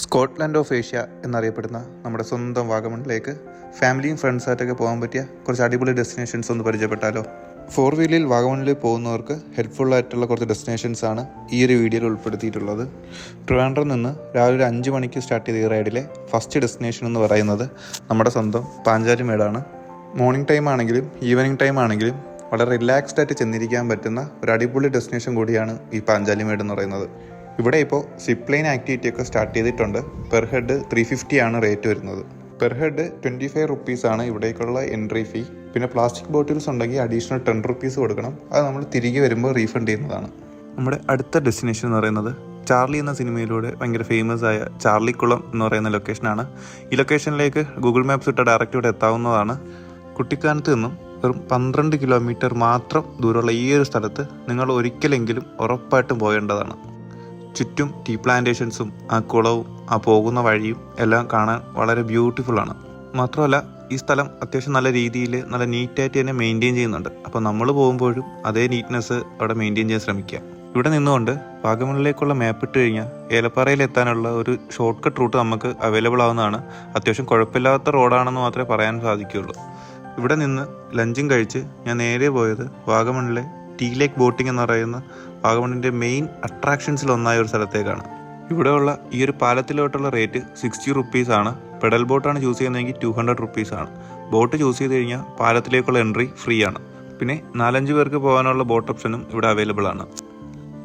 Scotland of Asia എന്നറിയപ്പെടുന്ന നമ്മുടെ സ്വന്തം വാഗമണിലേക്ക് ഫാമിലിയും ഫ്രണ്ട്സായിട്ടൊക്കെ പോകാൻ പറ്റിയ കുറച്ച് അടിപൊളി ഡെസ്റ്റിനേഷൻസ് ഒന്ന് പരിചയപ്പെട്ടാലോ. 4 വീലിൽ വാഗമണിൽ പോകുന്നവർക്ക് ഹെൽപ്ഫുള്ളായിട്ടുള്ള കുറച്ച് ഡെസ്റ്റിനേഷൻസ് ആണ് ഈ ഒരു വീഡിയോയിൽ ഉൾപ്പെടുത്തിയിട്ടുള്ളത്. ട്രിവാൻഡ്രം നിന്ന് രാവിലെ ഒരു 5 മണിക്ക് സ്റ്റാർട്ട് ചെയ്ത ഈ റൈഡിലെ ഫസ്റ്റ് ഡെസ്റ്റിനേഷൻ എന്ന് പറയുന്നത് നമ്മുടെ സ്വന്തം പാഞ്ചാലിമേടാണ്. മോർണിംഗ് ടൈം ആണെങ്കിലും ഈവനിങ് ടൈം ആണെങ്കിലും വളരെ റിലാക്സ്ഡ് ആയിട്ട് ചെന്നിരിക്കാൻ പറ്റുന്ന ഒരു അടിപൊളി ഡെസ്റ്റിനേഷൻ കൂടിയാണ് ഈ പാഞ്ചാലിമേട് എന്ന് പറയുന്നത്. ഇവിടെ ഇപ്പോൾ സിപ്പ് ലൈൻ ആക്ടിവിറ്റി ഒക്കെ സ്റ്റാർട്ട് ചെയ്തിട്ടുണ്ട്. പെർ ഹെഡ് 350 ആണ് റേറ്റ് വരുന്നത്. പെർ ഹെഡ് 25 റുപ്പീസാണ് ഇവിടേക്കുള്ള എൻട്രി ഫീ. പിന്നെ പ്ലാസ്റ്റിക് ബോട്ടിൽസ് ഉണ്ടെങ്കിൽ അഡീഷണൽ 10 റുപ്പീസ് കൊടുക്കണം. അത് നമ്മൾ തിരികെ വരുമ്പോൾ റീഫണ്ട് ചെയ്യുന്നതാണ്. നമ്മുടെ അടുത്ത ഡെസ്റ്റിനേഷൻ എന്ന് പറയുന്നത് ചാർലി എന്ന സിനിമയിലൂടെ ഭയങ്കര ഫേമസ് ആയ ചാർലിക്കുളം എന്ന് പറയുന്ന ലൊക്കേഷനാണ്. ഈ ലൊക്കേഷനിലേക്ക് ഗൂഗിൾ മാപ്സ് ഇട്ട ഡയറക്റ്റ് ഇവിടെ എത്താവുന്നതാണ്. കുട്ടിക്കാനത്ത് നിന്നും വെറും 12 കിലോമീറ്റർ മാത്രം ദൂരമുള്ള ഈ ഒരു സ്ഥലത്ത് നിങ്ങൾ ഒരിക്കലെങ്കിലും ഉറപ്പായിട്ടും പോകേണ്ടതാണ്. ചുറ്റും ടീ പ്ലാന്റേഷൻസും ആ കുളവും ആ പോകുന്ന വഴിയും എല്ലാം കാണാൻ വളരെ ബ്യൂട്ടിഫുള്ളാണ്. മാത്രമല്ല ഈ സ്ഥലം അത്യാവശ്യം നല്ല രീതിയിൽ നല്ല നീറ്റായിട്ട് തന്നെ മെയിൻറ്റെയിൻ ചെയ്യുന്നുണ്ട്. അപ്പോൾ നമ്മൾ പോകുമ്പോഴും അതേ നീറ്റ്നെസ് അവിടെ മെയിൻറ്റെയിൻ ചെയ്യാൻ ശ്രമിക്കുക. ഇവിടെ നിന്നുകൊണ്ട് വാഗമണിലേക്കുള്ള മാപ്പ് ഇട്ട് കഴിഞ്ഞാൽ ഏലപ്പാറയിൽ എത്താനുള്ള ഒരു ഷോർട്ട് കട്ട് റൂട്ട് നമുക്ക് അവൈലബിൾ ആവുന്നതാണ്. അത്യാവശ്യം കുഴപ്പമില്ലാത്ത റോഡാണെന്ന് മാത്രമേ പറയാൻ സാധിക്കുകയുള്ളൂ. ഇവിടെ നിന്ന് ലഞ്ചും കഴിച്ച് ഞാൻ നേരെ പോയത് വാഗമണിലെ ടീ ലേക്ക് ബോട്ടിംഗ് എന്ന് പറയുന്ന വാഗമണിൻ്റെ മെയിൻ അട്രാക്ഷൻസിൽ ഒന്നായ ഒരു സ്ഥലത്തേക്കാണ്. ഇവിടെയുള്ള ഈ ഒരു പാലത്തിലോട്ടുള്ള റേറ്റ് 60 റുപ്പീസാണ്. പെഡൽ ബോട്ടാണ് ചൂസ് ചെയ്യുന്നതെങ്കിൽ 200 റുപ്പീസാണ്. ബോട്ട് ചൂസ് ചെയ്ത് കഴിഞ്ഞാൽ പാലത്തിലേക്കുള്ള എൻട്രി ഫ്രീ ആണ്. പിന്നെ 4-5 പേർക്ക് പോകാനുള്ള ബോട്ട് ഓപ്ഷനും ഇവിടെ അവൈലബിൾ ആണ്.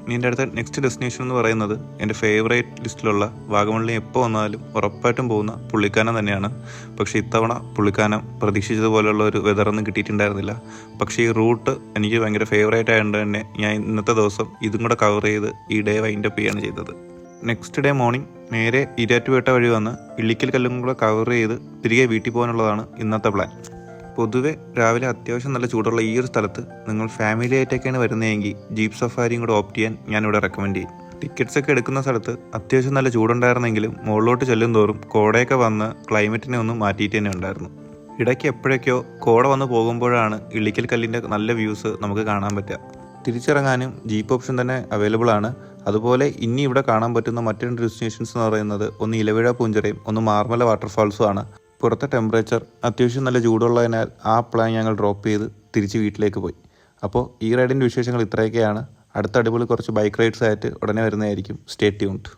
ഇനി എൻ്റെ അടുത്ത നെക്സ്റ്റ് ഡെസ്റ്റിനേഷൻ എന്ന് പറയുന്നത് എൻ്റെ ഫേവറേറ്റ് ലിസ്റ്റിലുള്ള വാഗമണിൽ എപ്പോൾ വന്നാലും ഉറപ്പായിട്ടും പോകുന്ന പുള്ളിക്കാനം തന്നെയാണ്. പക്ഷേ ഇത്തവണ പുള്ളിക്കാനം പ്രതീക്ഷിച്ചതുപോലെയുള്ള ഒരു വെതറൊന്നും കിട്ടിയിട്ടുണ്ടായിരുന്നില്ല. പക്ഷേ ഈ റൂട്ട് എനിക്ക് ഭയങ്കര ഫേവറേറ്റ് ആയതുകൊണ്ട് തന്നെ ഞാൻ ഇന്നത്തെ ദിവസം ഇതും കൂടെ കവർ ചെയ്ത് ഈ ഡേ വൈൻഡ് അപ്പ് ചെയ്യാണ് ചെയ്തത്. നെക്സ്റ്റ് ഡേ മോർണിംഗ് നേരെ ഇരാറ്റുപേട്ട വഴി വന്ന് ഇള്ളിക്കൽ കല്ലും കൂടെ കവർ ചെയ്ത് തിരികെ വീട്ടിൽ പോകാനുള്ളതാണ് ഇന്നത്തെ പ്ലാൻ. പൊതുവെ രാവിലെ അത്യാവശ്യം നല്ല ചൂടുള്ള ഈ ഒരു സ്ഥലത്ത് നിങ്ങൾ ഫാമിലി ആയിട്ടൊക്കെയാണ് വരുന്നതെങ്കിൽ ജീപ്പ് സഫാരിയും കൂടെ ഓപ്റ്റ് ചെയ്യാൻ ഞാനിവിടെ റെക്കമെൻഡ് ചെയ്യും. ടിക്കറ്റ്സ് ഒക്കെ എടുക്കുന്ന സ്ഥലത്ത് അത്യാവശ്യം നല്ല ചൂടുണ്ടായിരുന്നെങ്കിലും മുകളിലോട്ട് ചെല്ലും തോറും കോടയൊക്കെ വന്ന് ക്ലൈമറ്റിനെ ഒന്ന് മാറ്റിയിട്ട് തന്നെ ഉണ്ടായിരുന്നു. ഇടയ്ക്ക് എപ്പോഴൊക്കെയോ കോട വന്ന് പോകുമ്പോഴാണ് ഇള്ളിക്കൽ കല്ലിൻ്റെ നല്ല വ്യൂസ് നമുക്ക് കാണാൻ പറ്റുക. തിരിച്ചിറങ്ങാനും ജീപ്പ് ഓപ്ഷൻ തന്നെ അവൈലബിൾ ആണ്. അതുപോലെ ഇനി ഇവിടെ കാണാൻ പറ്റുന്ന മറ്റു 2 ഡെസ്റ്റിനേഷൻസ് എന്ന് പറയുന്നത് ഒന്ന് ഇലവിഴ പൂഞ്ചിറയും ഒന്ന് മാർമല വാട്ടർഫാൾസും ആണ്. പുറത്തെ ടെമ്പറേച്ചർ അത്യാവശ്യം നല്ല ചൂടുള്ളതിനാൽ ആ പ്ലാൻ ഞങ്ങൾ ഡ്രോപ്പ് ചെയ്ത് തിരിച്ച് വീട്ടിലേക്ക് പോയി. അപ്പോൾ ഈ റൈഡിൻ്റെ വിശേഷങ്ങൾ ഇത്രയൊക്കെയാണ്. അടുത്ത അടിപൊളി കുറച്ച് ബൈക്ക് റൈഡ്സ് ആയിട്ട് ഉടനെ വരുന്നതായിരിക്കും. Stay tuned.